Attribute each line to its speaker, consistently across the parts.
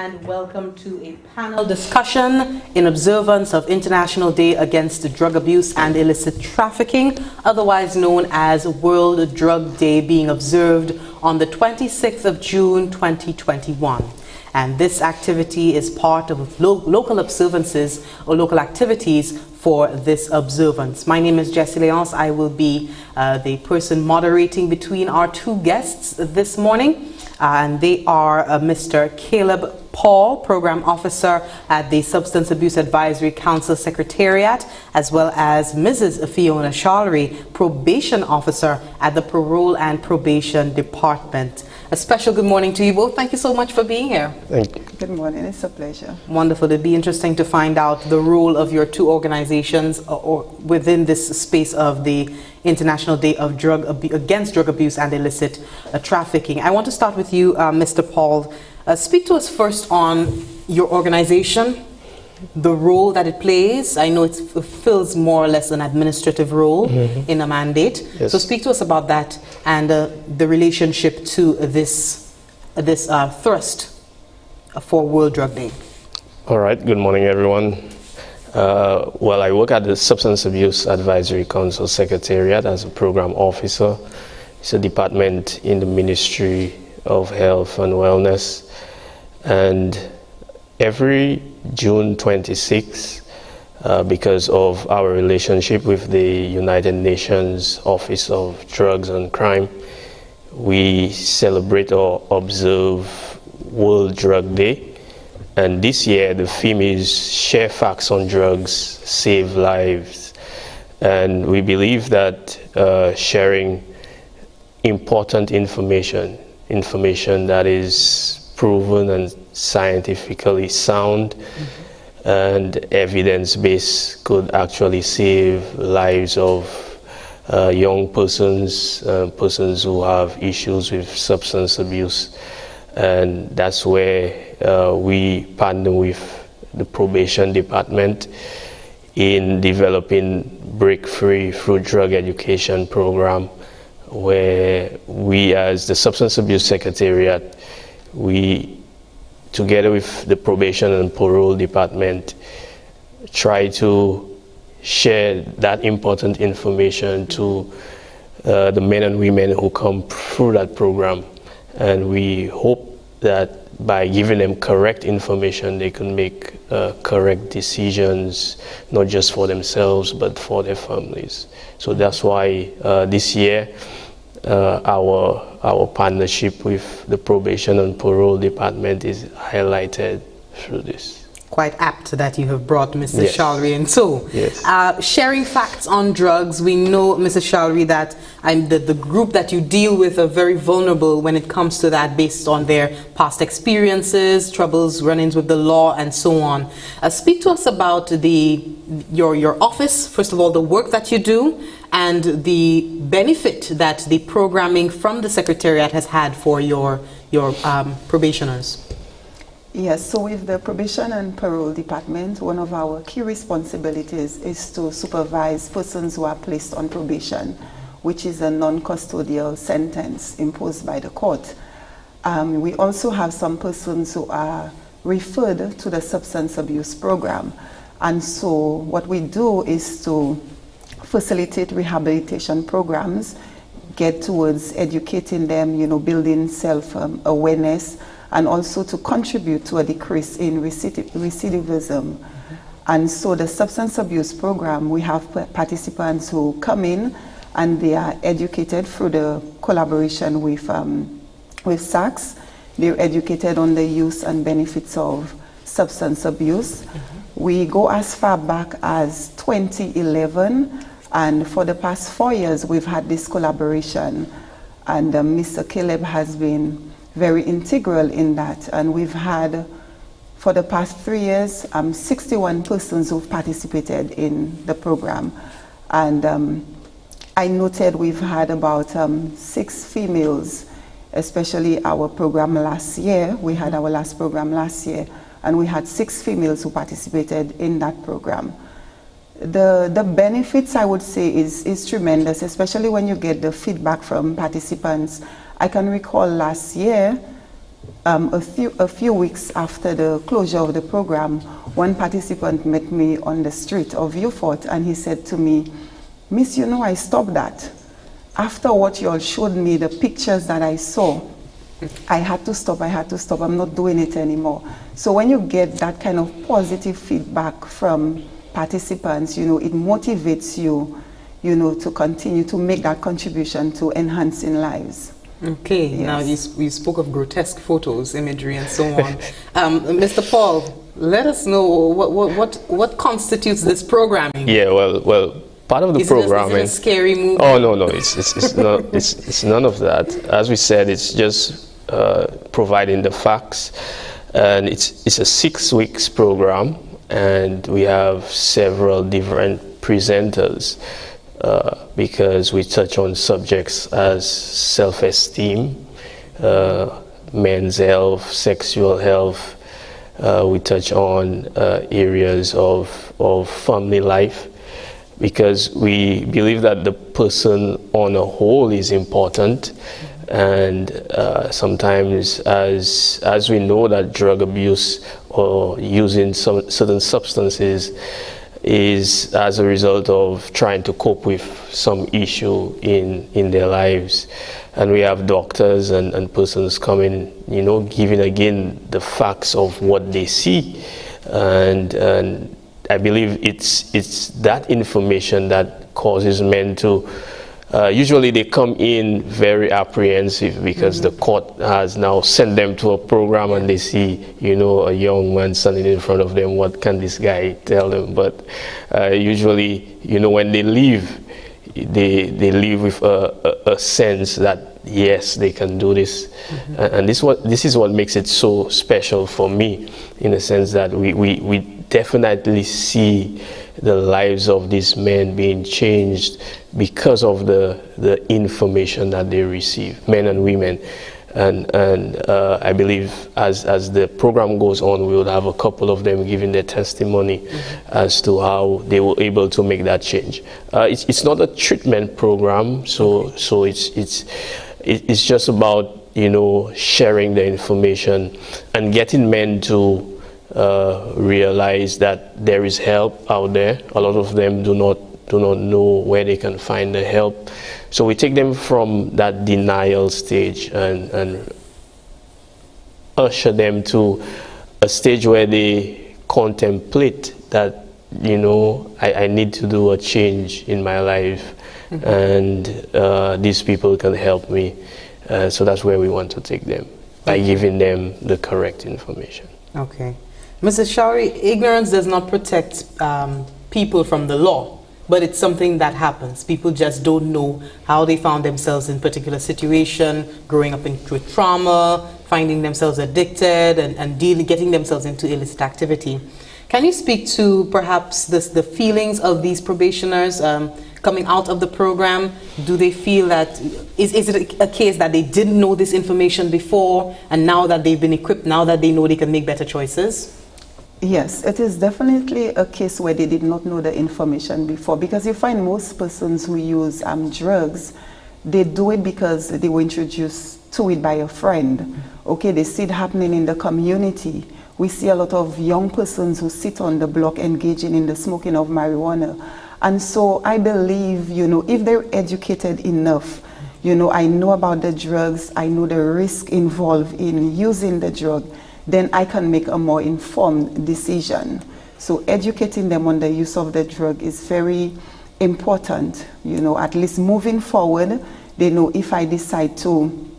Speaker 1: and welcome to a panel discussion in observance of International Day Against Drug Abuse and Illicit Trafficking, otherwise known as World Drug Day, being observed on the 26th of June 2021. And this activity is part of local observances or local activities for this observance. My name is Jessie Leonce. I will be the person moderating between our two guests this morning. And they are Mr. Caleb Paul, Program Officer at the Substance Abuse Advisory Council Secretariat, as well as Mrs. Fiona Charlery, Probation Officer at the Parole and Probation Department. A special good morning to you both. Thank you so much for being here.
Speaker 2: Thank you.
Speaker 3: Good morning. It's a pleasure.
Speaker 1: Wonderful. It'd be interesting to find out the role of your two organizations or within this space of the International Day of Against Drug Abuse and Illicit Trafficking. I want to start with you, Mr. Paul. Speak to us first on your organization, the role that it plays. I know it fills more or less an administrative role in a mandate.
Speaker 2: Yes.
Speaker 1: So speak to us about that and the relationship to this thrust for World Drug Day.
Speaker 2: All right. Good morning, everyone. Well, I work at the Substance Abuse Advisory Council Secretariat as a program officer. It's a department in the Ministry of Health and Wellness. And every June 26th, because of our relationship with the United Nations Office of Drugs and Crime, we celebrate or observe World Drug Day. And this year, the theme is Share Facts on Drugs, Save Lives. And we believe that sharing important information that is proven and scientifically sound and evidence-based could actually save lives of young persons, persons who have issues with substance abuse. And that's where we partner with the Probation Department in developing Break Free through Drug Education program, where we as the Substance Abuse Secretariat, we together with the Probation and Parole Department try to share that important information to the men and women who come through that program. And we hope that by giving them correct information, they can make correct decisions, not just for themselves, but for their families. So that's why this year, our partnership with the Probation and Parole Department is highlighted through this.
Speaker 1: Quite apt that you have brought Mrs.
Speaker 2: Yes.
Speaker 1: Charlery in. So,
Speaker 2: yes.
Speaker 1: Sharing facts on drugs, we know, Mrs. Charlery, that the group that you deal with are very vulnerable when it comes to that based on their past experiences, troubles, run-ins with the law, and so on. Speak to us about your office, first of all, the work that you do, and the benefit that the programming from the Secretariat has had for your probationers.
Speaker 3: Yes, so with the Probation and Parole Department, one of our key responsibilities is to supervise persons who are placed on probation, which is a non-custodial sentence imposed by the court. We also have some persons who are referred to the substance abuse program. And so what we do is to facilitate rehabilitation programs, get towards educating them, building self-awareness, and also to contribute to a decrease in recidivism. And so the substance abuse program, we have participants who come in and they are educated through the collaboration with SACS. They're educated on the use and benefits of substance abuse. We go as far back as 2011, and for the past 4 years we've had this collaboration, and Mr. Caleb has been very integral in that, and we've had for the past 3 years 61 persons who've participated in the program. And I noted we've had about 6 females, especially our program last year. We had our last program last year, and we had 6 females who participated in that program. The benefits, I would say, is tremendous, especially when you get the feedback from participants. I can recall last year a few weeks after the closure of the program, one participant met me on the street of Vieux-Fort, and he said to me, "Miss, you know, I stopped that. After what you all showed me, the pictures that I saw, I had to stop, I'm not doing it anymore." So when you get that kind of positive feedback from participants, you know, it motivates you, you know, to continue to make that contribution to enhancing lives.
Speaker 1: Okay,
Speaker 3: Yes.
Speaker 1: now you spoke of grotesque photos, imagery, and so on. Mr. Paul, let us know what constitutes this programming.
Speaker 2: Yeah, well, part of the programming.
Speaker 1: Is it a scary movie?
Speaker 2: Oh no, it's not. It's none of that. As we said, it's just providing the facts, and it's a 6 weeks program, and we have several different presenters. Because we touch on subjects as self-esteem, men's health, sexual health. We touch on areas of family life, because we believe that the person on a whole is important. And sometimes, as we know that drug abuse or using some certain substances is as a result of trying to cope with some issue in their lives. And we have doctors and persons coming, you know, giving again the facts of what they see. And I believe it's that information that causes men to, usually they come in very apprehensive because the court has now sent them to a program and they see, you know, a young man standing in front of them. What can this guy tell them? But usually, you know, when they leave, they leave with a sense that, yes, they can do this. And this is what makes it so special for me, in a sense that we definitely see the lives of these men being changed because of the information that they receive, men and women. And I believe as the program goes on, we will have a couple of them giving their testimony as to how they were able to make that change. It's not a treatment program, so it's just about, you know, sharing the information and getting men to realize that there is help out there. A lot of them do not know where they can find the help. So we take them from that denial stage and usher them to a stage where they contemplate that, you know, I need to do a change in my life, and these people can help me. So that's where we want to take them, by giving them the correct information.
Speaker 1: Okay. Mrs. Charlery, ignorance does not protect people from the law, but it's something that happens. People just don't know how they found themselves in particular situation, growing up with trauma, finding themselves addicted, and getting themselves into illicit activity. Can you speak to perhaps the feelings of these probationers coming out of the program? Do they feel that, is it a case that they didn't know this information before, and now that they've been equipped, now that they know they can make better choices?
Speaker 3: Yes, it is definitely a case where they did not know the information before, because you find most persons who use drugs, they do it because they were introduced to it by a friend. Okay, they see it happening in the community. We see a lot of young persons who sit on the block engaging in the smoking of marijuana. And so I believe, you know, if they're educated enough, you know, I know about the drugs, I know the risk involved in using the drug, then I can make a more informed decision. So educating them on the use of the drug is very important. You know, at least moving forward, they know if I decide to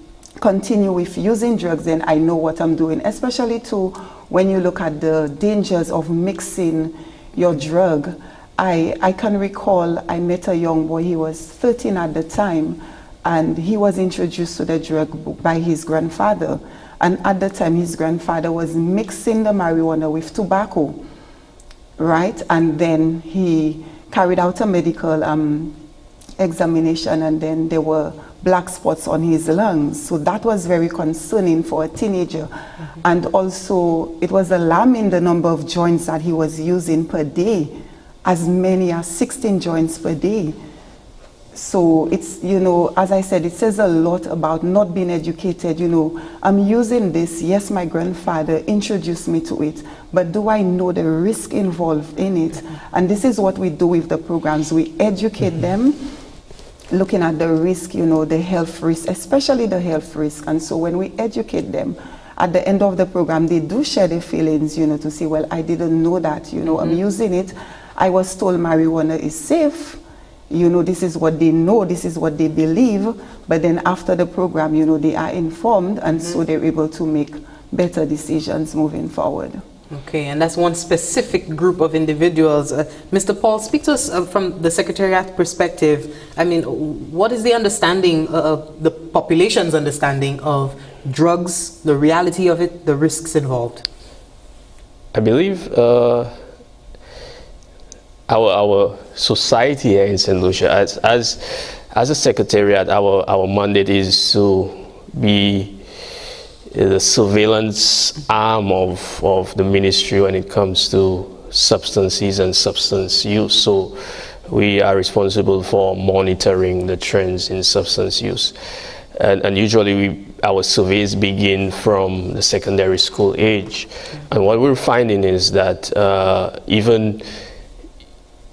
Speaker 3: continue with using drugs, then I know what I'm doing. Especially too, when you look at the dangers of mixing your drug. I can recall I met a young boy, he was 13 at the time, and he was introduced to the drug by his grandfather. And at the time, his grandfather was mixing the marijuana with tobacco, right? And then he carried out a medical examination, and then there were black spots on his lungs. So that was very concerning for a teenager. And also, it was alarming the number of joints that he was using per day, as many as 16 joints per day. So it's, as I said, it says a lot about not being educated. I'm using this. Yes, my grandfather introduced me to it, but do I know the risk involved in it? And this is what we do with the programs. We educate them, looking at the risk, the health risk, especially the health risk. And so when we educate them, at the end of the program, they do share their feelings, to say, well, I didn't know that, I'm using it. I was told marijuana is safe. This is what they know, this is what they believe, but then after the program, they are informed, and so they're able to make better decisions moving forward.
Speaker 1: Okay, and that's one specific group of individuals. Mr. Paul, speak to us from the Secretariat perspective. I mean, what is the understanding of the population's understanding of drugs, the reality of it, the risks involved?
Speaker 2: I believe our society here in St. Lucia, as a secretariat, our mandate is to be the surveillance arm of the ministry when it comes to substances and substance use. So we are responsible for monitoring the trends in substance use. And usually our surveys begin from the secondary school age. And what we're finding is that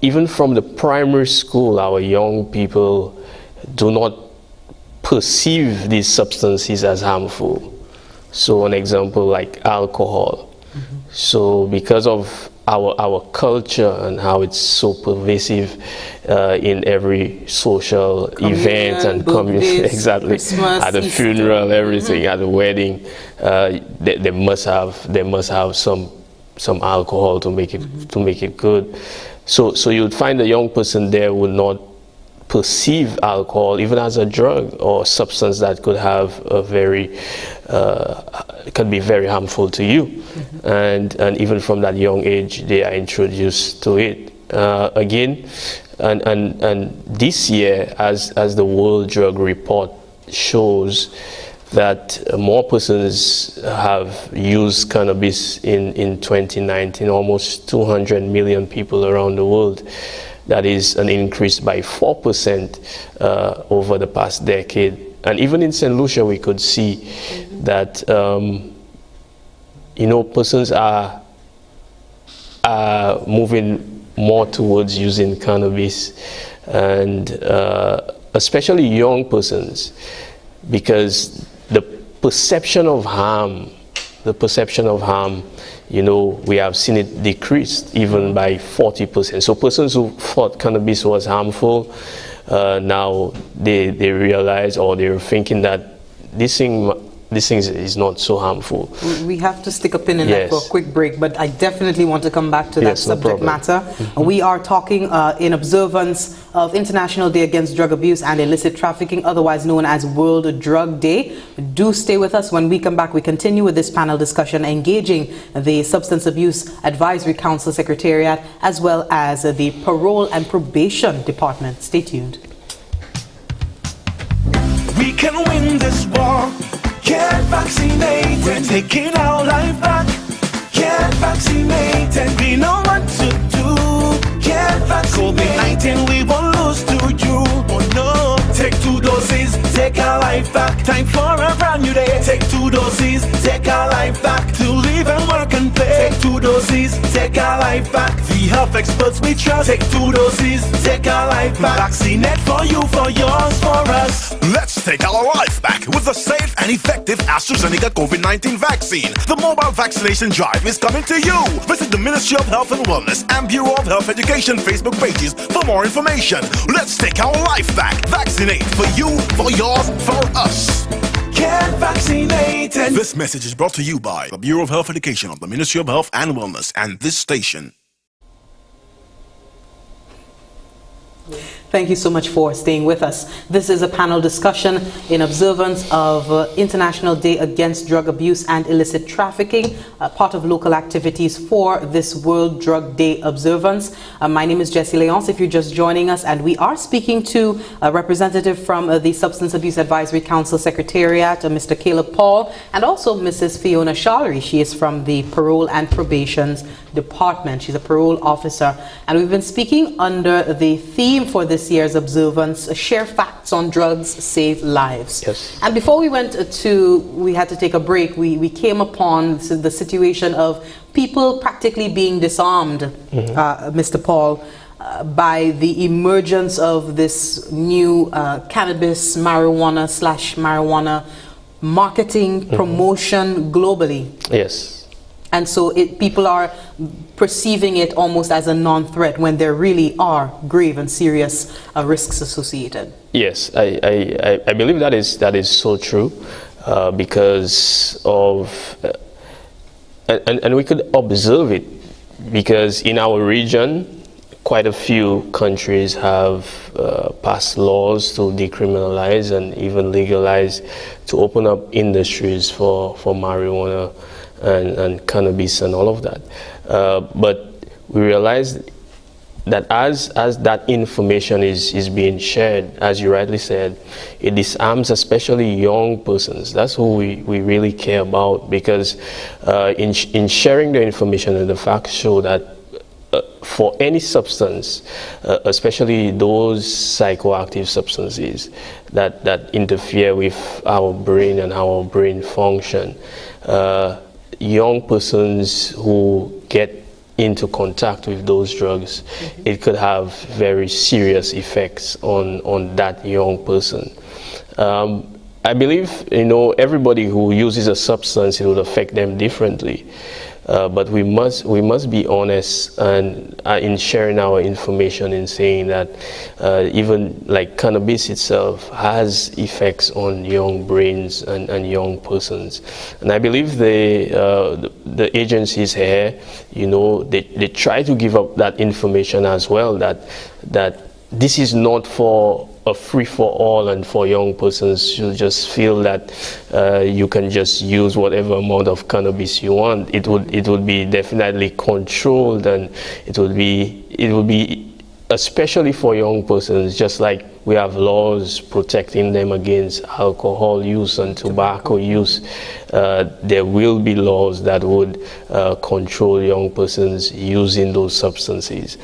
Speaker 2: even from the primary school, our young people do not perceive these substances as harmful. So an example like alcohol. So because of our culture and how it's so pervasive in every social event and community, exactly, Christmas, at the funeral, everything, at the wedding, they must have some alcohol to make it good. So you'd find a young person there would not perceive alcohol even as a drug or substance that could have can be very harmful to you. And even from that young age, they are introduced to it. Again, and this year, as the World Drug Report shows, that more persons have used cannabis in 2019, almost 200 million people around the world. That is an increase by 4% over the past decade. And even in St. Lucia, we could see that, persons are moving more towards using cannabis, and especially young persons, because the perception of harm, we have seen it decreased even by 40%. So persons who thought cannabis was harmful, now they realize, or they're thinking that this thing is not so harmful.
Speaker 1: We have to stick a pin in that for a quick break, but I definitely want to come back to that subject matter. We are talking in observance of International Day Against Drug Abuse and Illicit Trafficking, otherwise known as World Drug Day. Do stay with us. When we come back, we continue with this panel discussion engaging the Substance Abuse Advisory Council Secretariat as well as the Parole and Probation Department. Stay tuned.
Speaker 4: We can win this war. Get vaccinated. We're taking our life back. Get vaccinated. We know what to do. Get vaccinated. COVID-19 we won't lose to you. Oh no. Take 2 doses. Take our life back. Time for a brand new day. Take 2 doses. Take our life back. To live and work and play. Take 2 doses. Take our life back. The health experts we trust. Take 2 doses. Take our life back. Vaccinate for you, for yours, for us.
Speaker 5: Let's take our life back with a safe and effective AstraZeneca COVID-19 vaccine. The mobile vaccination drive is coming to you. Visit the Ministry of Health and Wellness and Bureau of Health Education Facebook pages for more information. Let's take our life back. Vaccinate for you, for yours, for us.
Speaker 4: Get vaccinated.
Speaker 5: This message is brought to you by the Bureau of Health Education of the Ministry of Health and Wellness and this station.
Speaker 1: Thank you so much for staying with us. This is a panel discussion in observance of International Day Against Drug Abuse and Illicit Trafficking, part of local activities for this World Drug Day observance. My name is Jessie Leonce, if you're just joining us, and we are speaking to a representative from the Substance Abuse Advisory Council Secretariat, Mr. Caleb Paul, and also Mrs. Fiona Charlery. She is from the Parole and Probation's Department. She's a parole officer. And we've been speaking under the theme for this this year's observance, share facts on drugs save lives.
Speaker 2: Yes.
Speaker 1: And before we went we had to take a break, we came upon the situation of people practically being disarmed, Mr. Paul, by the emergence of this new cannabis, marijuana marketing, promotion globally.
Speaker 2: Yes.
Speaker 1: And so people are perceiving it almost as a non-threat when there really are grave and serious risks associated.
Speaker 2: Yes, I believe that is so true because of, and we could observe it because in our region, quite a few countries have passed laws to decriminalize and even legalize, to open up industries for marijuana and cannabis and all of that. But we realized that as that information is being shared, as you rightly said, it disarms especially young persons. That's who we really care about, because in sharing the information, and the facts show that for any substance, especially those psychoactive substances that interfere with our brain and our brain function, young persons who get into contact with those drugs, it could have very serious effects on that young person. I believe, everybody who uses a substance, it would affect them differently. But we must be honest and in sharing our information, in saying that even like cannabis itself has effects on young brains and young persons. And I believe the agencies here, they try to give up that information as well, that this is not for a free-for-all and for young persons to just feel that you can just use whatever amount of cannabis you want. It would be definitely controlled, and it would be especially for young persons, just like we have laws protecting them against alcohol use and tobacco use. There will be laws that would control young persons using those substances.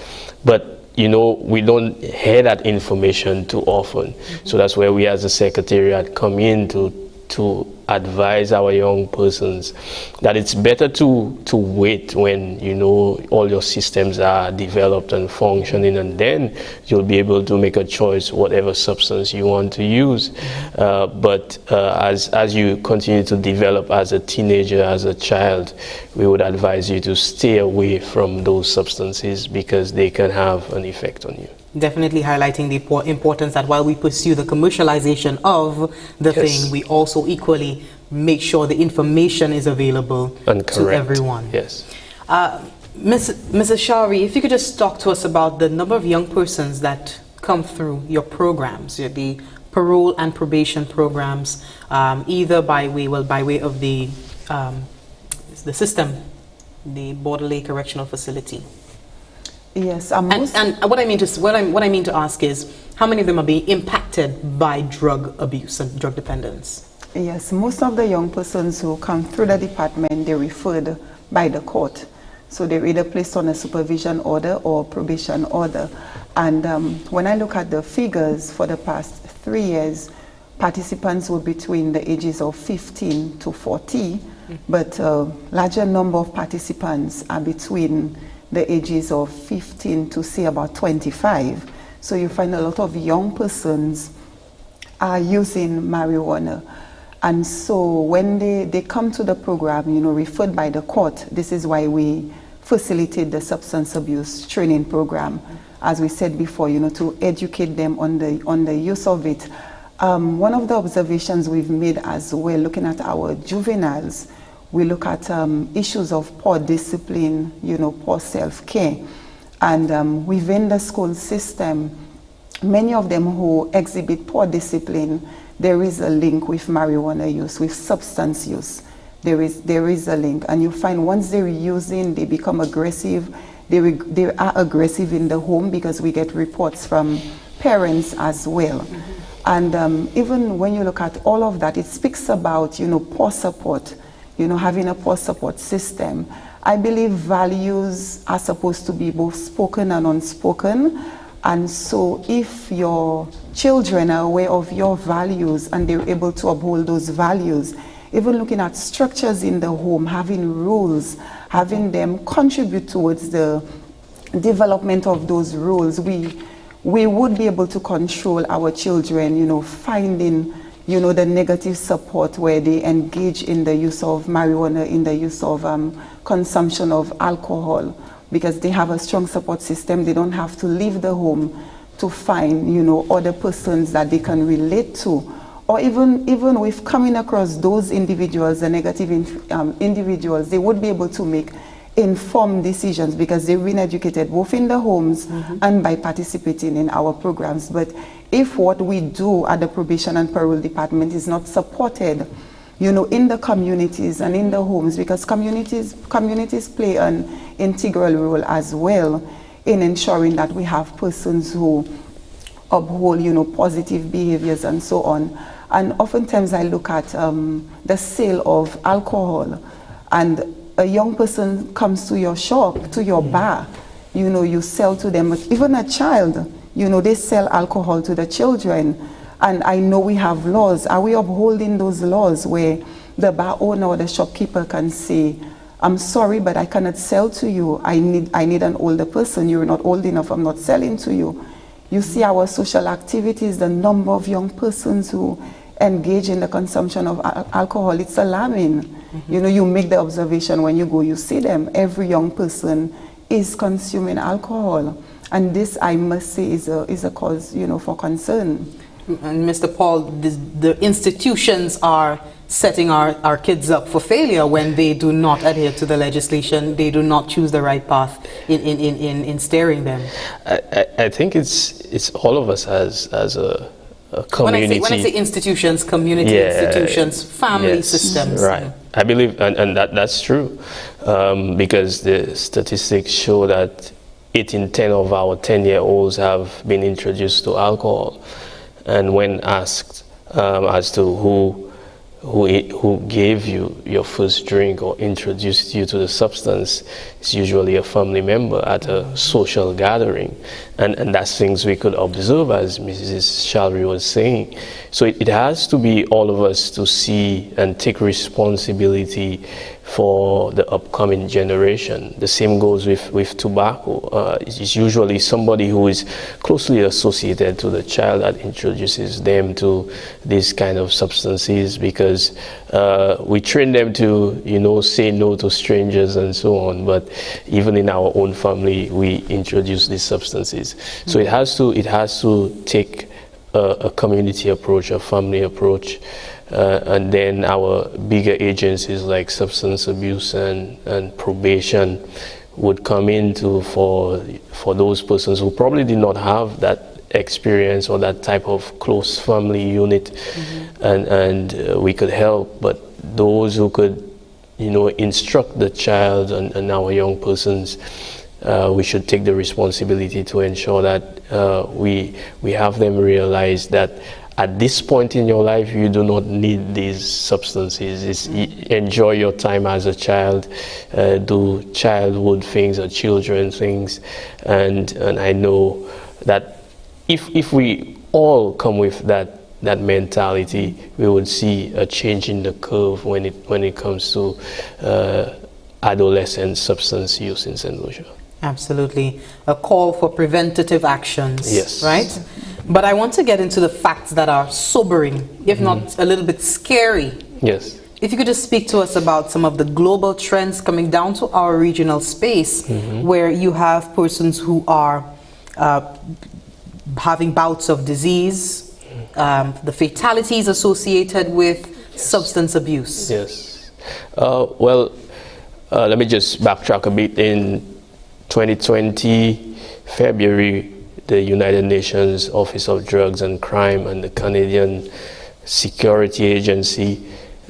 Speaker 2: But we don't hear that information too often. So that's where we as a Secretariat come in to advise our young persons that it's better to wait when all your systems are developed and functioning, and then you'll be able to make a choice whatever substance you want to use. But as you continue to develop as a teenager, as a child, we would advise you to stay away from those substances because they can have an effect on you.
Speaker 1: Definitely highlighting the importance that while we pursue the commercialization of the thing, we also equally make sure the information is available to everyone.
Speaker 2: Yes.
Speaker 1: Mrs. Charlery, if you could just talk to us about the number of young persons that come through your programs, the parole and probation programs, either by way of the system, the Borderley Correctional Facility.
Speaker 3: Yes,
Speaker 1: and what I mean to ask is, how many of them are being impacted by drug abuse and drug dependence?
Speaker 3: Yes, most of the young persons who come through the department, they're referred by the court. So they're either placed on a supervision order or probation order. And when I look at the figures for the past 3 years, participants were between the ages of 15 to 40, but a larger number of participants are between the ages of 15 to say about 25. So you find a lot of young persons are using marijuana. And so when they come to the program, referred by the court, this is why we facilitate the substance abuse training program, as we said before, to educate them on the use of it. One of the observations we've made as well, looking at our juveniles, we look at issues of poor discipline, poor self-care. And within the school system, many of them who exhibit poor discipline, there is a link with marijuana use, with substance use. There is a link. And you find once they're using, they become aggressive. They are aggressive in the home, because we get reports from parents as well. And even when you look at all of that, it speaks about, poor support. Having a poor support system. I believe values are supposed to be both spoken and unspoken, And so if your children are aware of your values and they're able to uphold those values, even looking at structures in the home, having rules, having them contribute towards the development of those rules, we would be able to control our children, finding, the negative support where they engage in the use of marijuana, in the use of consumption of alcohol, because they have a strong support system. They don't have to leave the home to find, other persons that they can relate to. Or even with coming across those individuals, the negative individuals, they would be able to make informed decisions because they've been educated both in the homes and by participating in our programs. But if what we do at the Probation and Parole Department is not supported, in the communities and in the homes, because communities play an integral role as well in ensuring that we have persons who uphold, positive behaviors and so on. And oftentimes I look at the sale of alcohol, and a young person comes to your shop, to your bar, you sell to them. Even a child, they sell alcohol to the children. And I know we have laws. Are we upholding those laws where the bar owner or the shopkeeper can say, I'm sorry, but I cannot sell to you. I need an older person. You're not old enough. I'm not selling to you. You see our social activities, the number of young persons who engage in the consumption of alcohol, it's alarming. You make the observation when you go, you see them. Every young person is consuming alcohol. And this, I must say, is a cause, for concern.
Speaker 1: And Mr. Paul, the institutions are setting our kids up for failure when they do not adhere to the legislation. They do not choose the right path in steering them.
Speaker 2: I think it's all of us as a community.
Speaker 1: When I say institutions, community institutions, family systems.
Speaker 2: Right. I believe, and that's true, because the statistics show that 8 in 10 of our 10-year-olds have been introduced to alcohol. And when asked as to who gave you your first drink or introduced you to the substance, it's usually a family member at a social gathering. And that's things we could observe, as Mrs. Charlery was saying. So it has to be all of us to see and take responsibility for the upcoming generation. The same goes with tobacco. It's usually somebody who is closely associated to the child that introduces them to these kind of substances, because we train them to, say no to strangers and so on. But even in our own family, we introduce these substances. So it has to take a community approach, a family approach. And then our bigger agencies like substance abuse and probation would come into for those persons who probably did not have that experience or that type of close family unit, and we could help. But those who could, instruct the child and our young persons, we should take the responsibility to ensure that we have them realize that at this point in your life, you do not need these substances. Enjoy your time as a child, do childhood things or children things, and I know that if we all come with that mentality, we would see a change in the curve when it comes to adolescent substance use in St. Lucia.
Speaker 1: Absolutely. A call for preventative actions.
Speaker 2: Yes.
Speaker 1: Right? But I want to get into the facts that are sobering, if not a little bit scary.
Speaker 2: Yes.
Speaker 1: If you could just speak to us about some of the global trends coming down to our regional space, where you have persons who are having bouts of disease, the fatalities associated with substance abuse.
Speaker 2: Yes. Let me just backtrack a bit. In 2020, February, the United Nations Office of Drugs and Crime and the Canadian Security Agency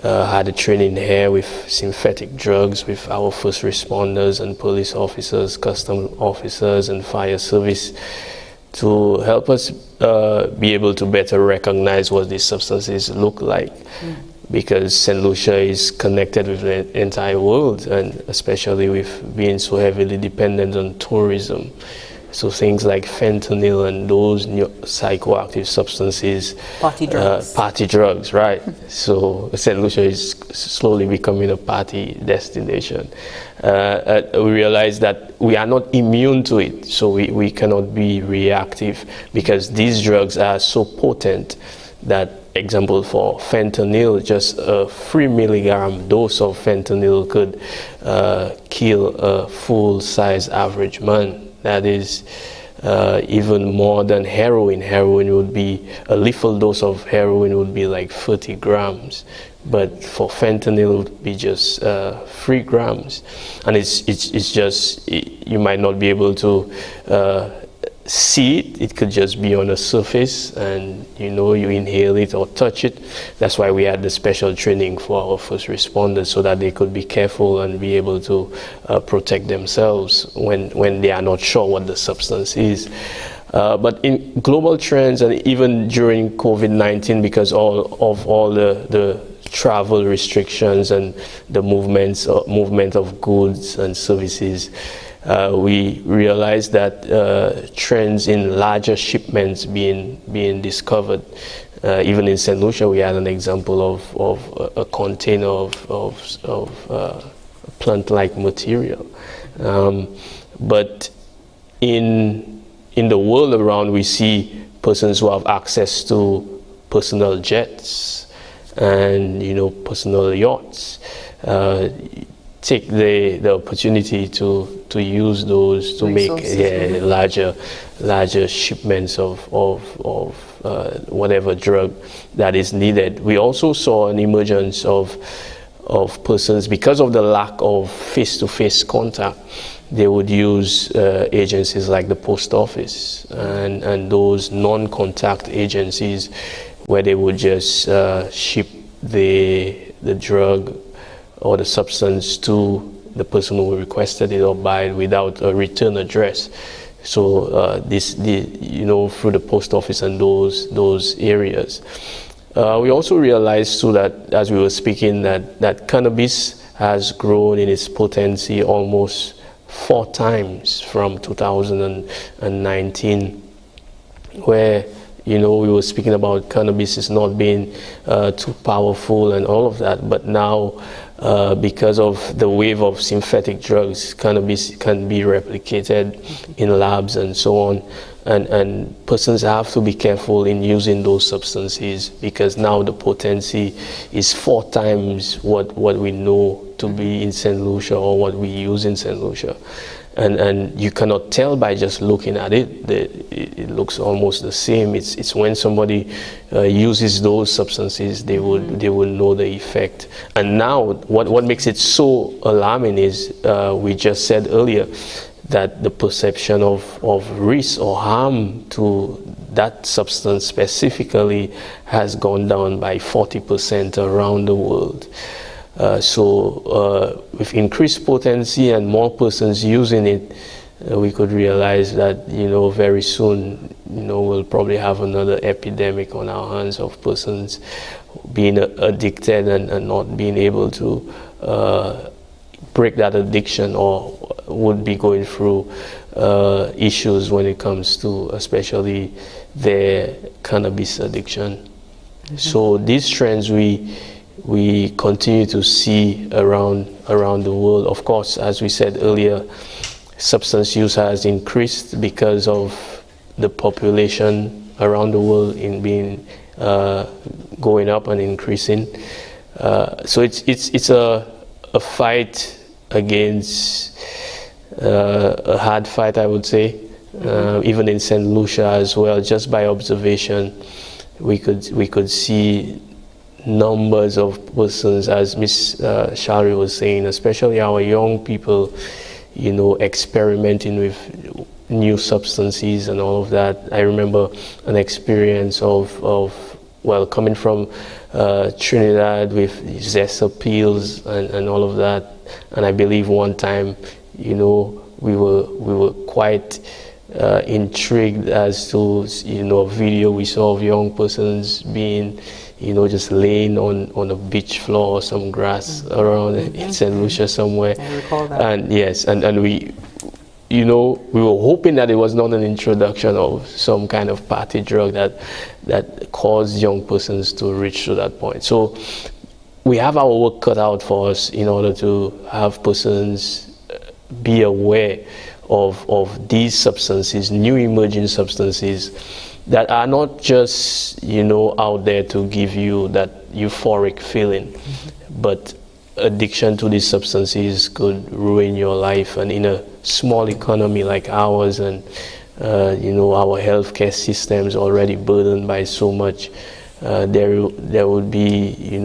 Speaker 2: had a training here with synthetic drugs with our first responders and police officers, custom officers and fire service, to help us be able to better recognize what these substances look like. Because St. Lucia is connected with the entire world, and especially with being so heavily dependent on tourism. So things like fentanyl and those new psychoactive substances.
Speaker 1: Party drugs.
Speaker 2: Party drugs, right. So St. Lucia is slowly becoming a party destination. We realize that we are not immune to it, so we cannot be reactive, because these drugs are so potent that, example for fentanyl, just a 3 milligram dose of fentanyl could kill a full-size average man. That is even more than heroin. Heroin would be, a lethal dose of heroin would be like 30 grams. But for fentanyl, it would be just 3 grams. And it's just, you might not be able to see it. It could just be on the surface, and you inhale it or touch it. That's why we had the special training for our first responders, so that they could be careful and be able to protect themselves when they are not sure what the substance is. But in global trends, and even during COVID-19, because of all the travel restrictions and the movement of goods and services, we realized that trends in larger shipments being discovered. Even in St. Lucia, we had an example of a container of plant-like material. But in the world around, we see persons who have access to personal jets and personal yachts take the opportunity to use those to make larger shipments of whatever drug that is needed. We also saw an emergence of persons, because of the lack of face-to-face contact. They would use agencies like the post office and those non-contact agencies, where they would just ship the drug or the substance to the person who requested it or buy it without a return address. So through the post office and those areas. We also realized too that, as we were speaking, that cannabis has grown in its potency almost 4 times from 2019, where we were speaking about cannabis is not being too powerful and all of that, but now because of the wave of synthetic drugs, cannabis can be replicated in labs and so on, and persons have to be careful in using those substances, because now the potency is 4 times what we know to be in St. Lucia or what we use in St. Lucia. And you cannot tell by just looking at it. It looks almost the same. It's when somebody uses those substances, they would know the effect. And now, what makes it so alarming is, we just said earlier, that the perception of risk or harm to that substance specifically has gone down by 40% around the world. So with increased potency and more persons using it, we could realize that very soon we'll probably have another epidemic on our hands of persons being addicted and not being able to break that addiction, or would be going through issues when it comes to especially their cannabis addiction. Mm-hmm. So these trends we continue to see around the world. Of course, as we said earlier, substance use has increased because of the population around the world in being going up and increasing. So it's a fight against a hard fight, I would say. Even in St. Lucia as well, just by observation, we could see numbers of persons, as Miss Charlery was saying, especially our young people, experimenting with new substances and all of that. I remember an experience of coming from Trinidad with zesta pills and all of that. And I believe one time, we were quite intrigued as to a video we saw of young persons being just laying on a beach floor or some grass around in St. Lucia somewhere.
Speaker 1: I recall that.
Speaker 2: And yes, and we we were hoping that it was not an introduction of some kind of party drug that caused young persons to reach to that point. So we have our work cut out for us in order to have persons be aware of these substances, new emerging substances that are not just, out there to give you that euphoric feeling, but addiction to these substances could ruin your life. And in a small economy like ours, and our healthcare system is already burdened by so much, there would be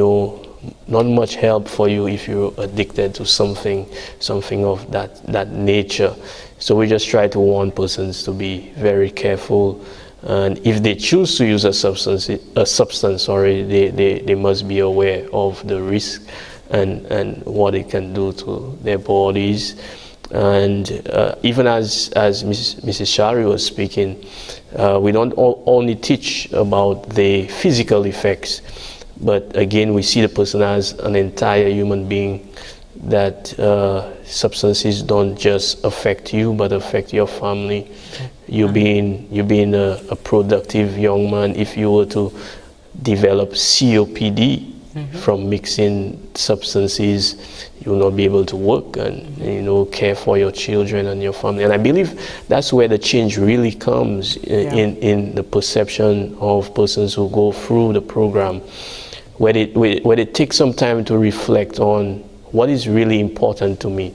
Speaker 2: not much help for you if you're addicted to something of that nature. So we just try to warn persons to be very careful, and if they choose to use a substance, they must be aware of the risk and what it can do to their bodies. And even as Mrs. Charlery was speaking, we don't only teach about the physical effects, but again, we see the person as an entire human being, that substances don't just affect you, but affect your family. You being a productive young man, if you were to develop COPD from mixing substances, you will not be able to work and care for your children and your family. And I believe that's where the change really comes in the perception of persons who go through the program, where they take some time to reflect on what is really important to me.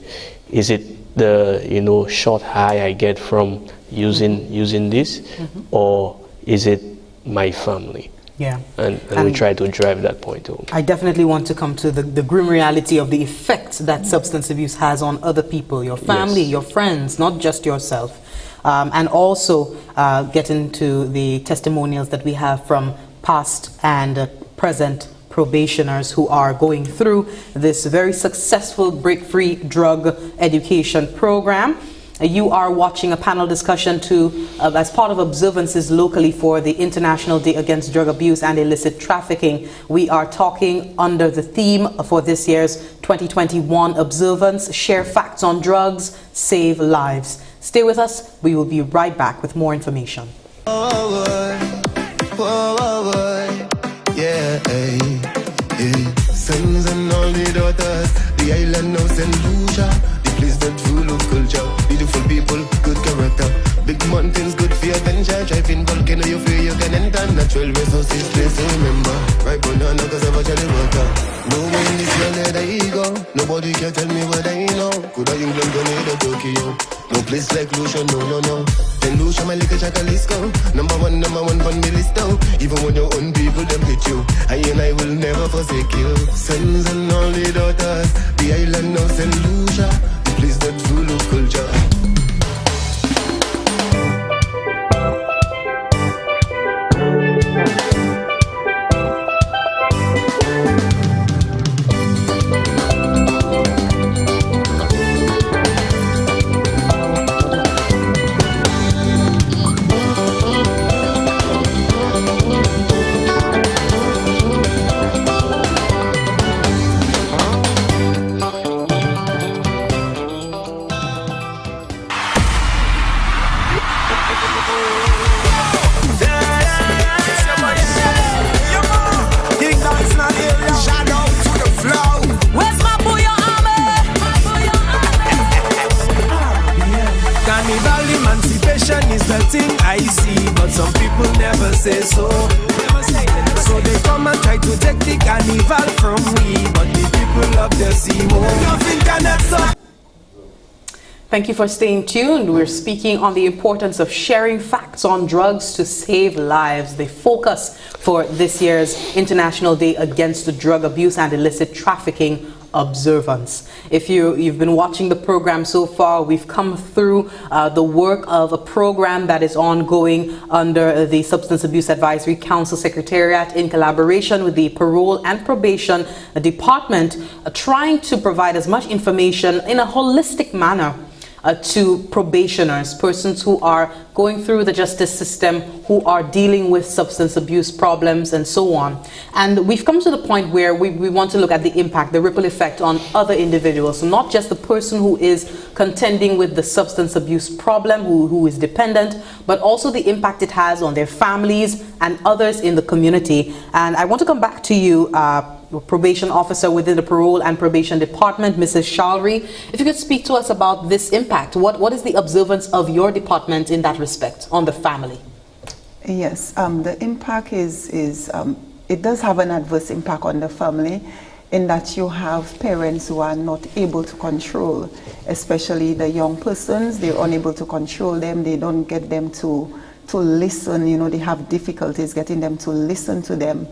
Speaker 2: Is it the short high I get from using this, or is it my family?
Speaker 1: Yeah.
Speaker 2: And we try to drive that point home.
Speaker 1: I definitely want to come to the grim reality of the effects that substance abuse has on other people, your family, your friends, not just yourself. And also get into the testimonials that we have from past and present probationers who are going through this very successful break-free drug education program. You are watching a panel discussion as part of observances locally for the International Day Against Drug Abuse and Illicit Trafficking. We are talking under the theme for this year's 2021 observance, Share Facts on Drugs, Save Lives. Stay with us. We will be right back with more information.
Speaker 6: Sons and all the daughters, the island now St. Lucia, the place that full of culture, beautiful people, good character, big mountains, good for adventure, driving volcano, you feel you can enter, natural resources, place to remember, right banana cause of a jelly water, no way in this world that I go, nobody can tell me what I know, could I England go near the Tokyo, no place like Lucia, no. Then Lucia, my little Chacalisco, number one on the list now. Even when your own people them hit you, I will never forsake you. Sons and all the daughters, the island now St. Lucia, the place that full of culture.
Speaker 1: Thank you for staying tuned. We're speaking on the importance of sharing facts on drugs to save lives. The focus for this year's International Day Against Drug Abuse and Illicit Trafficking observance. If you've been watching the program so far, we've come through the work of a program that is ongoing under the Substance Abuse Advisory Council Secretariat in collaboration with the Parole and Probation Department, trying to provide as much information in a holistic manner to probationers, persons who are going through the justice system, who are dealing with substance abuse problems and so on. And we've come to the point where we want to look at the impact, the ripple effect on other individuals, so not just the person who is contending with the substance abuse problem, who is dependent, but also the impact it has on their families and others in the community. And I want to come back to you, probation officer within the Parole and Probation Department, Mrs. Charlery. If you could speak to us about this impact, what is the observance of your department in that respect on the family?
Speaker 3: Yes, the impact is it does have an adverse impact on the family, in that you have parents who are not able to control, especially the young persons. They're unable to control them. They don't get them to listen. You know, they have difficulties getting them to listen to them.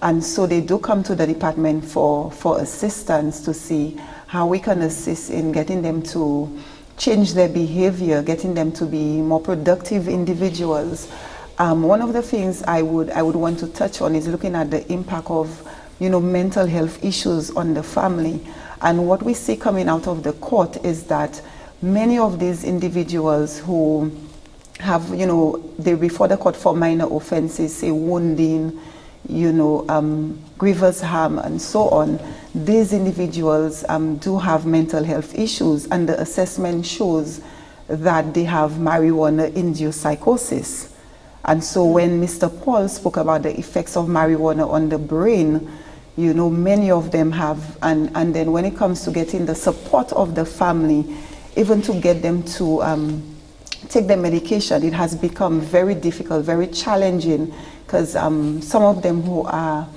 Speaker 3: And so they do come to the department for assistance to see how we can assist in getting them to change their behavior, getting them to be more productive individuals. One of the things I would want to touch on is looking at the impact of, you know, mental health issues on the family. And what we see coming out of the court is that many of these individuals who have, you know, they before the court for minor offenses, say wounding, you know, grievous harm and so on, these individuals do have mental health issues, and the assessment shows that they have marijuana-induced psychosis. And so when Mr. Paul spoke about the effects of marijuana on the brain, you know, many of them have, and then when it comes to getting the support of the family, even to get them to take their medication, it has become very difficult, very challenging, because some of them who are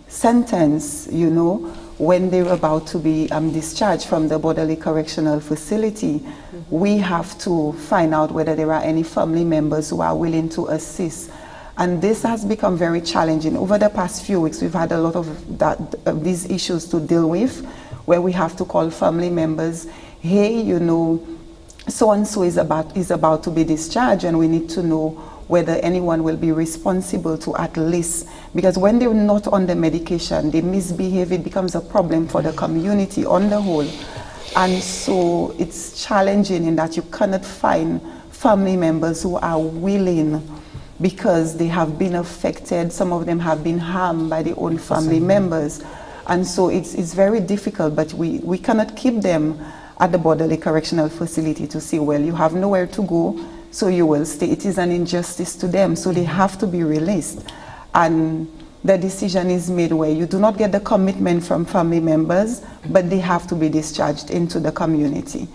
Speaker 3: sentenced, you know, when they're about to be discharged from the Bodily Correctional Facility, we have to find out whether there are any family members who are willing to assist. And this has become very challenging. Over the past few weeks, we've had a lot of these issues to deal with, where we have to call family members, hey, you know, so-and-so is about to be discharged, and we need to know whether anyone will be responsible to at least, because when they're not on the medication, they misbehave, it becomes a problem for the community on the whole. And so it's challenging in that you cannot find family members who are willing, because they have been affected. Some of them have been harmed by their own family members. And so it's very difficult, but we cannot keep them at the Bodily Correctional Facility to say, well, you have nowhere to go, so you will stay. It is an injustice to them, so they have to be released. And the decision is made where you do not get the commitment from family members, but they have to be discharged into the community.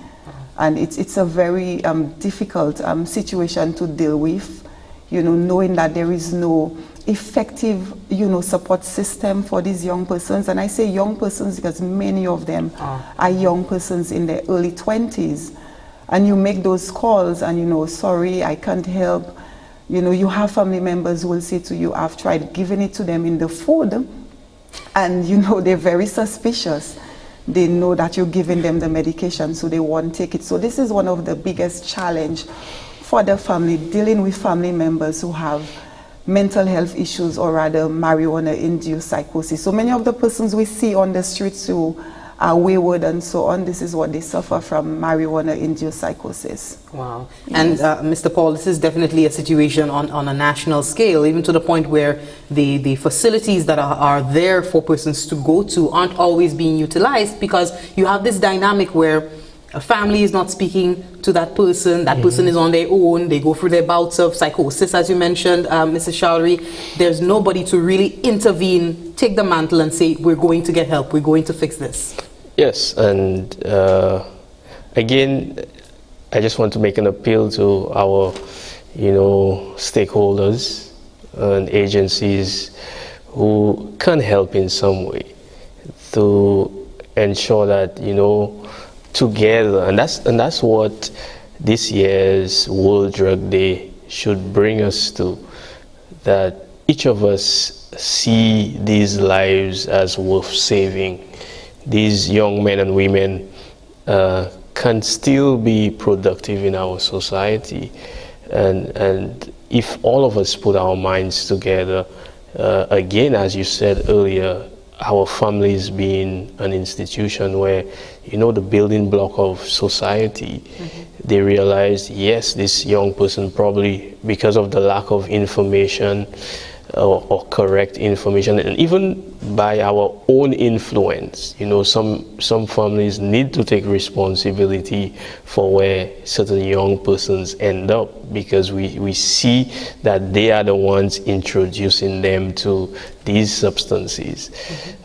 Speaker 3: And it's a very difficult situation to deal with, you know, knowing that there is no effective, you know, support system for these young persons. And I say young persons because many of them are young persons in their early 20s. And you make those calls and, you know, sorry, I can't help. You know, you have family members who will say to you, I've tried giving it to them in the food, and, you know, they're very suspicious. They know that you're giving them the medication, so they won't take it. So this is one of the biggest challenge for the family, dealing with family members who have mental health issues, or rather marijuana-induced psychosis. So many of the persons we see on the streets who are wayward and so on, this is what they suffer from, marijuana-induced psychosis.
Speaker 1: Wow. Yes. And Mr. Paul, this is definitely a situation on a national scale, even to the point where the facilities that are there for persons to go to aren't always being utilized, because you have this dynamic where a family is not speaking to that person person is on their own, they go through their bouts of psychosis, as you mentioned, Mrs. Charlery. There's nobody to really intervene, take the mantle and say, we're going to get help, we're going to fix this.
Speaker 2: Yes, and again, I just want to make an appeal to our, you know, stakeholders and agencies who can help in some way to ensure that, you know, together, and that's what this year's World Drug Day should bring us to, that each of us see these lives as worth saving. These young men and women can still be productive in our society, and if all of us put our minds together, again, as you said earlier, our families being an institution where, you know, the building block of society, they realized, yes, this young person probably, because of the lack of information or correct information, and even by our own influence, you know, some families need to take responsibility for where certain young persons end up, because we see that they are the ones introducing them to these substances.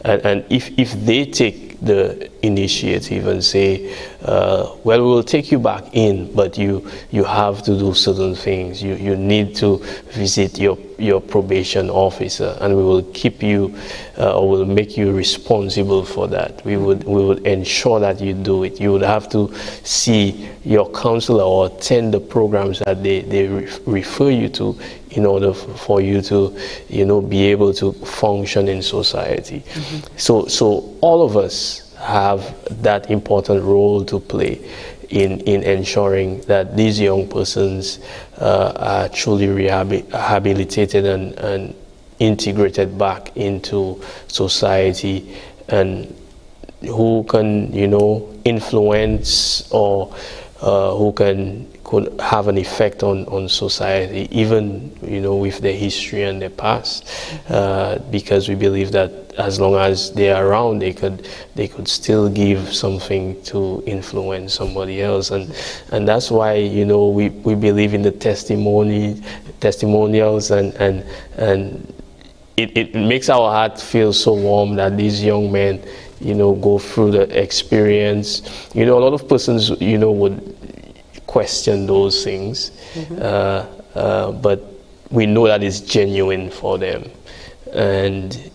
Speaker 2: And if they take the initiative and say, well, we'll take you back in, but you have to do certain things. You need to visit your probation officer, and we will keep you or will make you responsible for that. We would ensure that you do it. You would have to see your counselor or attend the programs that they refer you to in order for you to, you know, be able to function in society. So all of us have that important role to play in ensuring that these young persons are truly rehabilitated and integrated back into society, and who can, you know, influence or who could have an effect on society, even, you know, with their history and their past, because we believe that as long as they are around, they could still give something to influence somebody else, and that's why, you know, we believe in the testimonials, and it makes our heart feel so warm that these young men, you know, go through the experience. You know, a lot of persons, you know, would question those things, but we know that it's genuine for them. And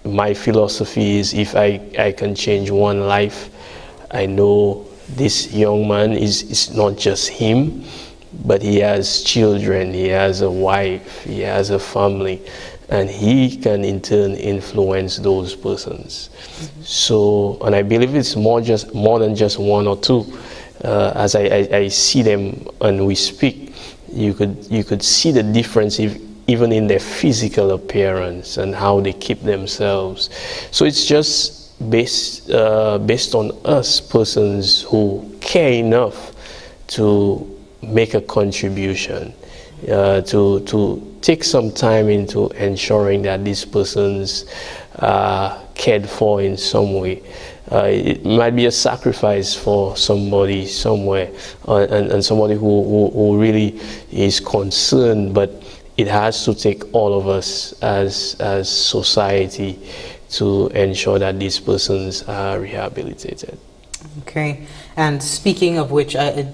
Speaker 2: my philosophy is, if I can change one life, I know this young man is not just him, but he has children, he has a wife, he has a family, and he can in turn influence those persons. So, and I believe it's more than just one or two. As I see them and we speak, you could see the difference even in their physical appearance and how they keep themselves. So it's just based on us persons who care enough to make a contribution, to take some time into ensuring that these persons are cared for in some way. It might be a sacrifice for somebody somewhere, and somebody who really is concerned, but it has to take all of us as society to ensure that these persons are rehabilitated.
Speaker 1: Okay, and speaking of which, Mr.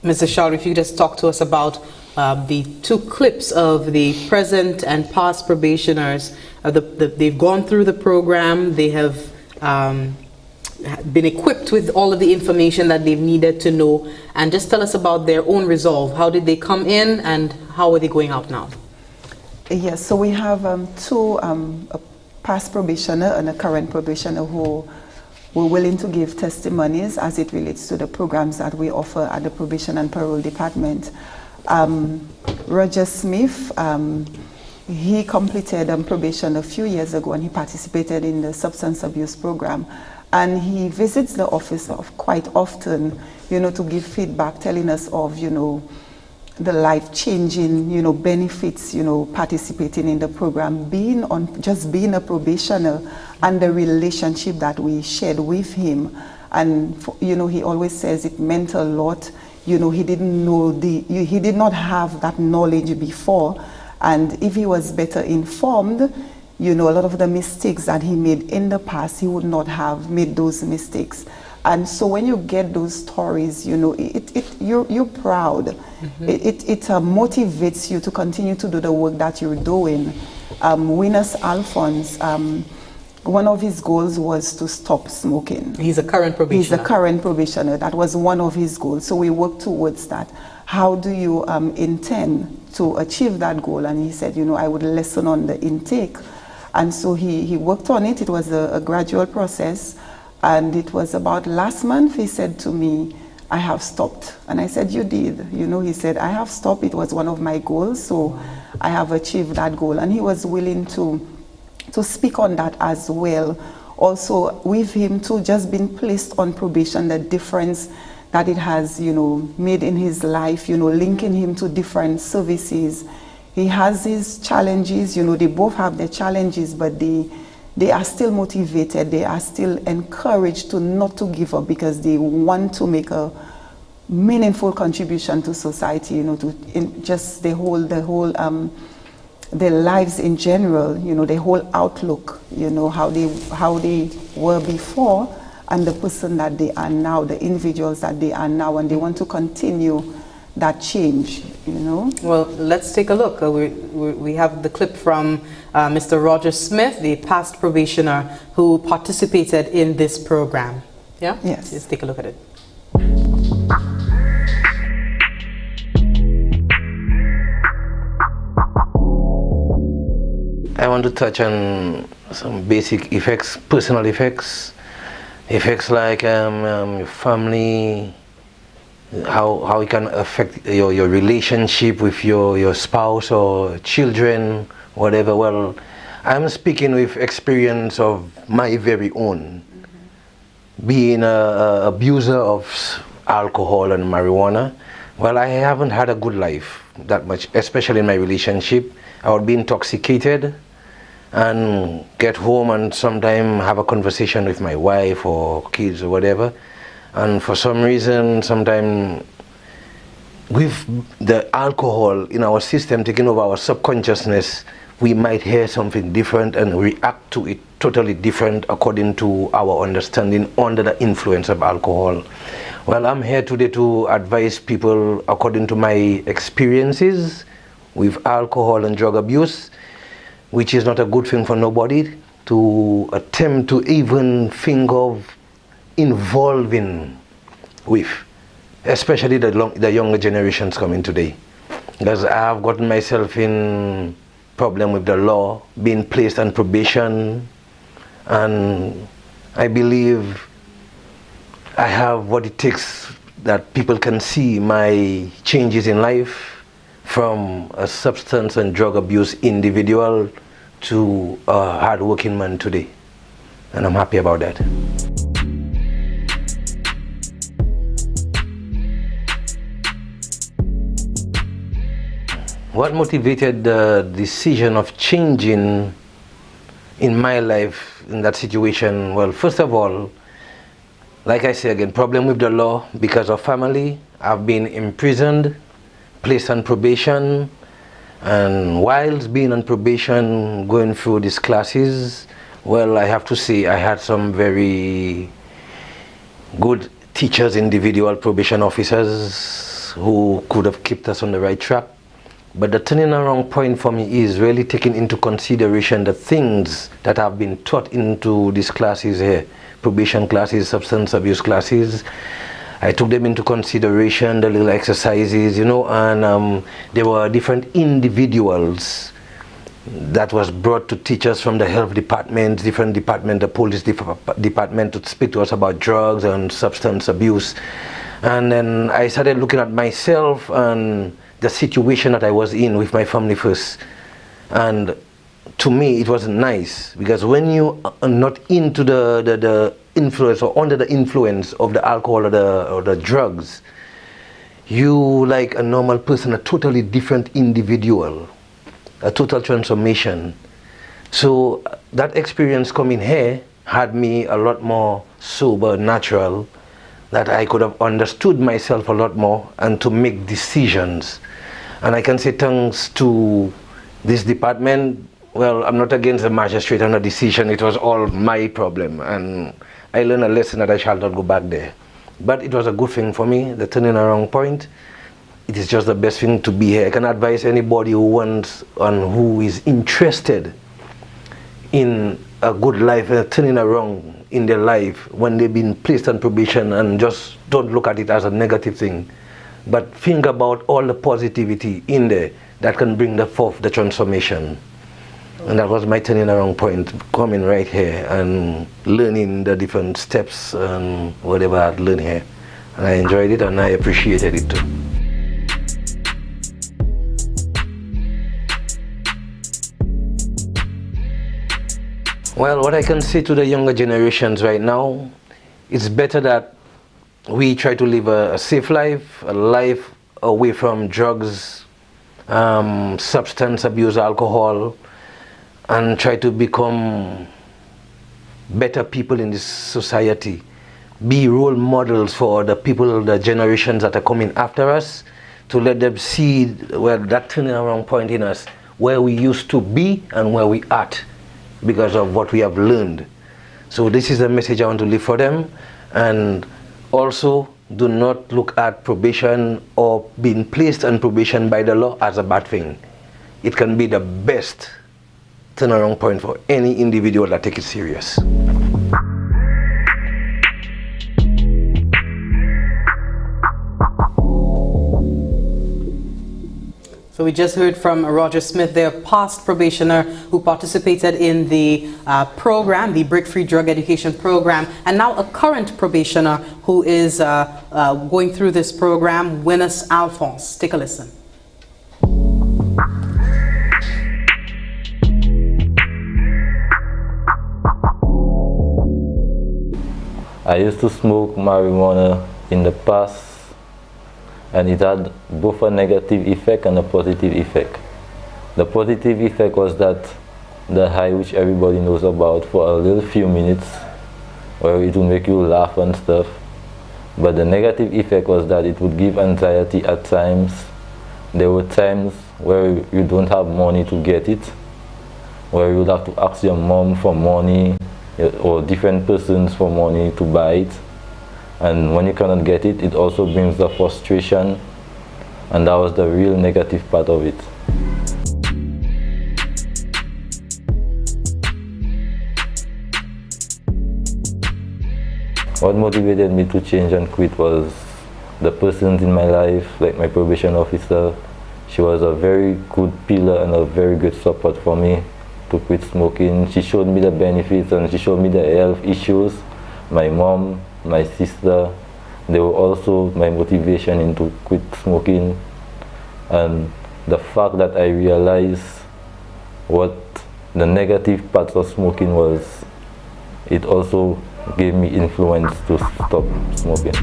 Speaker 1: Charlery, if you just talk to us about the two clips of the present and past probationers. They've gone through the program, they have been equipped with all of the information that they've needed to know, and just tell us about their own resolve. How did they come in and how are they going out now?
Speaker 3: Yes, so we have two a past probationer and a current probationer who were willing to give testimonies as it relates to the programs that we offer at the Probation and Parole Department. Roger Smith, he completed probation a few years ago, and he participated in the substance abuse program. And he visits the office quite often, to give feedback, telling us of, the life-changing, benefits, participating in the program, being a probationer, and the relationship that we shared with him. And, he always says it meant a lot. He didn't know he did not have that knowledge before. And if he was better informed, a lot of the mistakes that he made in the past, he would not have made those mistakes. And so when you get those stories, you're proud. Mm-hmm. It motivates you to continue to do the work that you're doing. Winners Alphonse, one of his goals was to stop smoking.
Speaker 1: He's a current probationer.
Speaker 3: He's a current probationer. That was one of his goals. So we worked towards that. How do you intend to achieve that goal? And he said, I would lessen on the intake. And so he worked on it. It was a gradual process. And it was about last month, he said to me, I have stopped. And I said, you did. He said, I have stopped. It was one of my goals. So I have achieved that goal. And he was willing to to speak on that as well. Also, with him too, just being placed on probation, the difference that it has, made in his life, linking him to different services. He has his challenges, they both have their challenges, but they are still motivated. They are still encouraged to not to give up because they want to make a meaningful contribution to society, just their lives in general, their whole outlook, how they were before and the person that they are now, the individuals that they are now, and they want to continue that change,
Speaker 1: Well, let's take a look. We have the clip from Mr. Roger Smith, the past probationer who participated in this program. Yeah?
Speaker 3: Yes.
Speaker 1: Let's take a look at it.
Speaker 7: I want to touch on some basic effects, personal effects like your family, how it can affect your relationship with your spouse or children, whatever. Well, I'm speaking with experience of my very own, being an abuser of alcohol and marijuana. Well, I haven't had a good life that much, especially in my relationship. I would be intoxicated and get home and sometimes have a conversation with my wife or kids or whatever, and for some reason, sometimes with the alcohol in our system taking over our subconsciousness, we might hear something different and react to it totally different according to our understanding under the influence of alcohol. Well, I'm here today to advise people according to my experiences with alcohol and drug abuse, which is not a good thing for nobody to attempt to even think of involving with, especially the younger generations coming today. Because I have gotten myself in problem with the law, being placed on probation, and I believe I have what it takes that people can see my changes in life from a substance and drug abuse individual to a hard-working man today. And I'm happy about that. What motivated the decision of changing in my life in that situation? Well, first of all, like I say again, problem with the law because of family. I've been imprisoned, placed on probation, and whilst being on probation, going through these classes, well, I have to say I had some very good teachers, individual probation officers who could have kept us on the right track. But the turning around point for me is really taking into consideration the things that have been taught into these classes here, probation classes, substance abuse classes. I took them into consideration, the little exercises, and there were different individuals that was brought to teach us from the health department, different department, the police department, to speak to us about drugs and substance abuse. And then I started looking at myself and the situation that I was in with my family first. And to me, it wasn't nice, because when you are not into the influence or under the influence of the alcohol or the drugs, you, like a normal person, a totally different individual, a total transformation. So that experience coming here had me a lot more sober, natural, that I could have understood myself a lot more and to make decisions. And I can say thanks to this department, well, I'm not against the magistrate and the decision, it was all my problem. And I learned a lesson that I shall not go back there. But it was a good thing for me, the turning around point. It is just the best thing to be here. I can advise anybody who wants and who is interested in a good life, turning around in their life when they've been placed on probation, and just don't look at it as a negative thing, but think about all the positivity in there that can bring forth the transformation. And that was my turning around point, coming right here and learning the different steps and whatever I'd learned here. And I enjoyed it and I appreciated it too. Well, what I can say to the younger generations right now, it's better that we try to live a safe life, a life away from drugs, substance abuse, alcohol, and try to become better people in this society. Be role models for the people, the generations that are coming after us, to let them see where that turning around point in us, where we used to be and where we are at, because of what we have learned. So this is the message I want to leave for them. And also, do not look at probation or being placed on probation by the law as a bad thing. It can be the best turnaround point for any individual that takes it serious.
Speaker 1: So we just heard from Roger Smith, their past probationer who participated in the program, the Break-Free Drug Education Program, and now a current probationer who is going through this program, Winners Alphonse. Take a listen.
Speaker 8: I used to smoke marijuana in the past, and it had both a negative effect and a positive effect. The positive effect was that the high, which everybody knows about, for a little few minutes, where it would make you laugh and stuff. But the negative effect was that it would give anxiety at times. There were times where you don't have money to get it, where you would have to ask your mom for money, or different persons for money to buy it. And when you cannot get it, it also brings the frustration, and that was the real negative part of it. What motivated me to change and quit was the persons in my life, like my probation officer. She was a very good pillar and a very good support for me to quit smoking. She showed me the benefits and she showed me the health issues. My mom, my sister, they were also my motivation into quit smoking. And the fact that I realized what the negative parts of smoking was, it also gave me influence to stop smoking.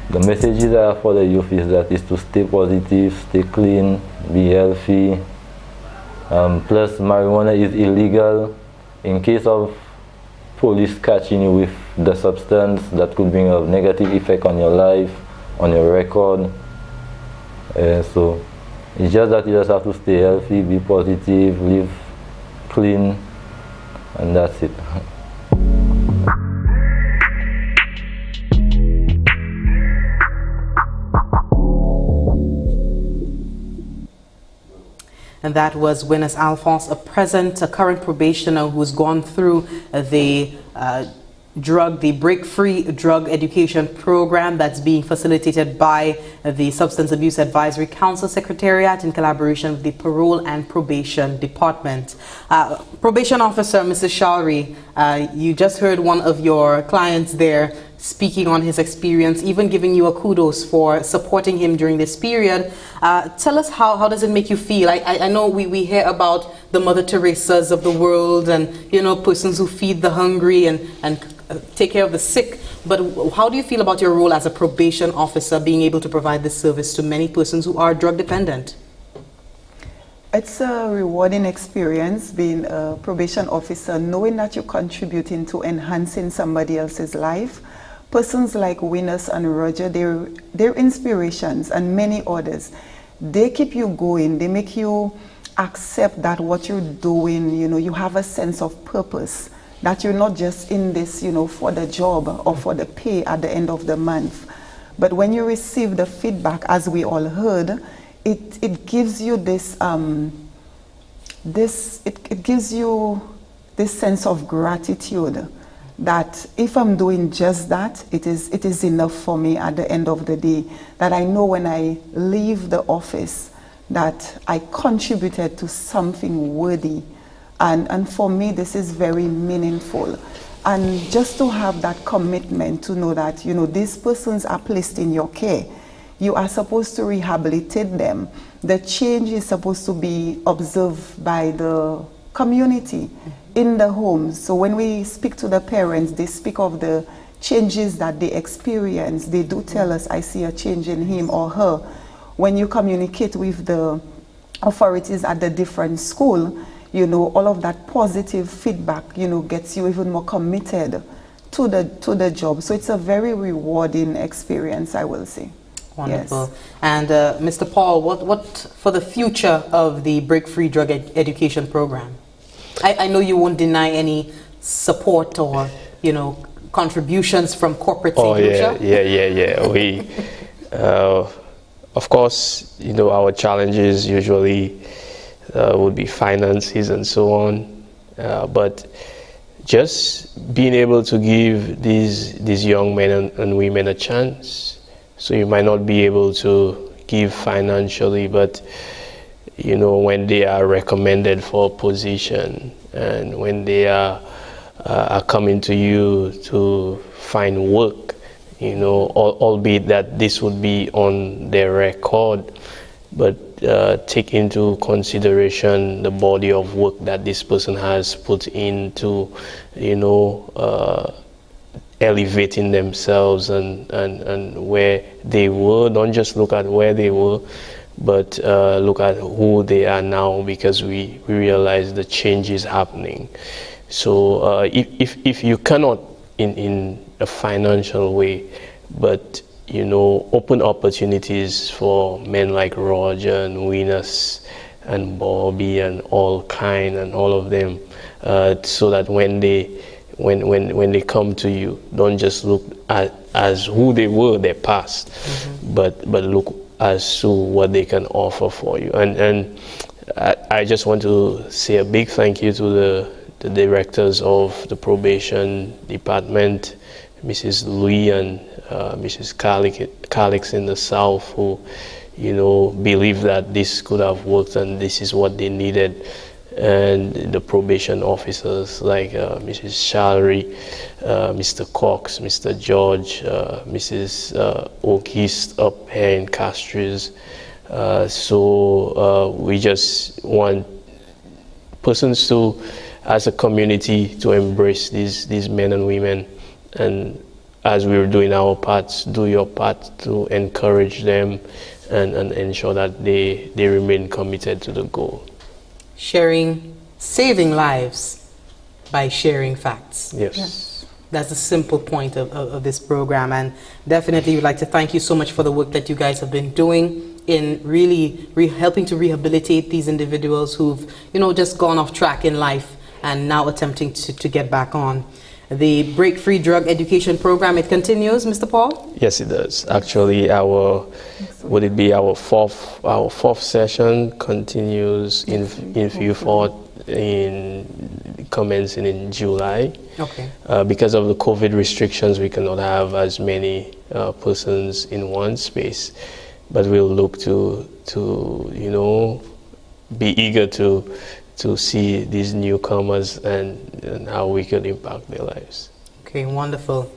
Speaker 8: The messages I have for the youth is that is to stay positive, stay clean, be healthy. Plus, marijuana is illegal. In case of police catching you with the substance, that could bring a negative effect on your life, on your record. So it's just that you just have to stay healthy, be positive, live clean, and that's it.
Speaker 1: And that was Winners Alphonse, a current probationer who's gone through the Break-Free Drug Education Program that's being facilitated by the Substance Abuse Advisory Council Secretariat in collaboration with the Parole and Probation Department. Probation Officer, Mrs. Charlery, you just heard one of your clients there speaking on his experience, even giving you a kudos for supporting him during this period. Tell us how does it make you feel? I know we hear about the Mother Teresas of the world and, you know, persons who feed the hungry and take care of the sick, but how do you feel about your role as a probation officer, being able to provide this service to many persons who are drug dependent?
Speaker 3: It's a rewarding experience being a probation officer, knowing that you're contributing to enhancing somebody else's life. Persons like Winners and Roger, they're inspirations, and many others. They keep you going. They make you accept that what you're doing, you know, you have a sense of purpose, that you're not just in this, you know, for the job or for the pay at the end of the month. But when you receive the feedback, as we all heard, it gives you this, it gives you this sense of gratitude, that if I'm doing just that, it is enough for me at the end of the day. That I know when I leave the office that I contributed to something worthy. And for me, this is very meaningful. And just to have that commitment to know that, you know, these persons are placed in your care. you are supposed to rehabilitate them. The change is supposed to be observed by the community in the homes. So when we speak to the parents, they speak of the changes that they experience. They do tell us, I see a change in him or her. When you communicate with the authorities at the different school, you know, all of that positive feedback, you know, gets you even more committed to the job. So it's a very rewarding experience, I will say.
Speaker 1: Wonderful.
Speaker 3: Yes.
Speaker 1: And Mr. Paul, what for the future of the Break Free Drug Education Program? I know you won't deny any support or, you know, contributions from corporate.
Speaker 2: Oh, yeah. We, of course, you know, our challenges usually would be finances and so on. But just being able to give these young men and women a chance. So you might not be able to give financially, but you know, when they are recommended for a position and when they are coming to you to find work, you know, albeit that this would be on their record, but take into consideration the body of work that this person has put into, you know, elevating themselves and where they were. Don't just look at where they were, but look at who they are now, because we realize the change is happening. So if you cannot in a financial way, but you know, open opportunities for men like Roger and Venus and Bobby and all kind and all of them, so that when they come to you, don't just look at as who they were, their past, but look as to what they can offer for you. And I just want to say a big thank you to the directors of the probation department, Mrs. Louis and Mrs. Calix in the South, who, you know, believe that this could have worked and this is what they needed. And the probation officers like Mrs. Charlery, Mr. Cox, Mr. George, Mrs. O'Keefe up here in Castries. So we just want persons to, as a community, to embrace these men and women, and as we're doing our parts, do your part to encourage them and ensure that they remain committed to the goal.
Speaker 1: Saving lives by sharing facts.
Speaker 2: Yes.
Speaker 1: That's the simple point of this program, and definitely we'd like to thank you so much for the work that you guys have been doing in really helping to rehabilitate these individuals who've, you know, just gone off track in life and now attempting to get back on. The Break Free Drug Education Program, it continues, Mr. Paul?
Speaker 2: Yes, it does. Actually, our fourth session continues in Vieux-Fort, commencing in July.
Speaker 1: Okay.
Speaker 2: Because of the COVID restrictions, we cannot have as many persons in one space, but we'll look to you know, be eager to see these newcomers and how we could impact their lives.
Speaker 1: Okay, wonderful.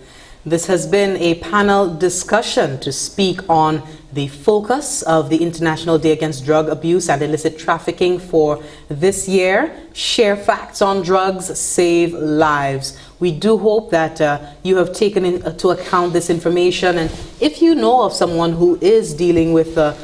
Speaker 1: This has been a panel discussion to speak on the focus of the International Day Against Drug Abuse and Illicit Trafficking for this year. Share facts on drugs, save lives. We do hope that you have taken into account this information, and if you know of someone who is dealing with a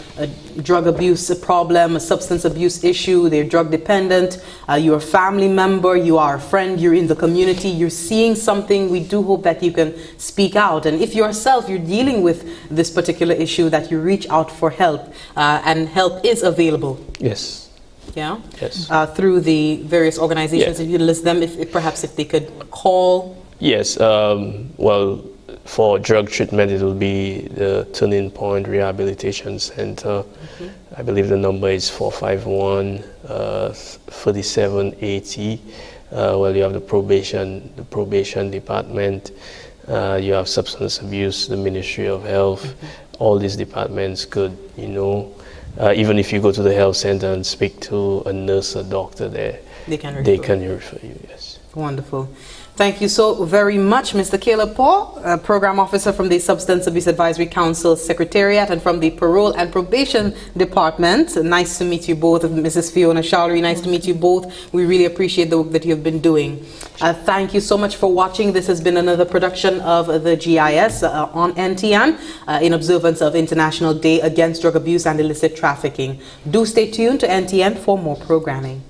Speaker 1: drug abuse problem, a substance abuse issue, they're drug dependent, you're a family member, you are a friend, you're in the community, you're seeing something, we do hope that you can speak out. And if yourself you're dealing with this particular issue, that you reach out for help, and help is available.
Speaker 2: Yes.
Speaker 1: Yeah.
Speaker 2: Yes.
Speaker 1: Through the various organizations,
Speaker 2: Yeah.
Speaker 1: if you list them, if perhaps if they could call.
Speaker 2: Yes. Well, for drug treatment, it will be the Turning Point Rehabilitation Center. I believe the number is 451 3780. Well, you have the probation department. You have substance abuse, the Ministry of Health. All these departments could, you know, even if you go to the health center and speak to a nurse or doctor there,
Speaker 1: they can refer.
Speaker 2: They can refer you, yes.
Speaker 1: Wonderful. Thank you so very much, Mr. Caleb Paul, Program Officer from the Substance Abuse Advisory Council Secretariat and from the Parole and Probation Department. Nice to meet you both. Mrs. Fiona, Charlery, nice to meet you both. We really appreciate the work that you've been doing. Thank you so much for watching. This has been another production of the GIS on NTN in observance of International Day Against Drug Abuse and Illicit Trafficking. Do stay tuned to NTN for more programming.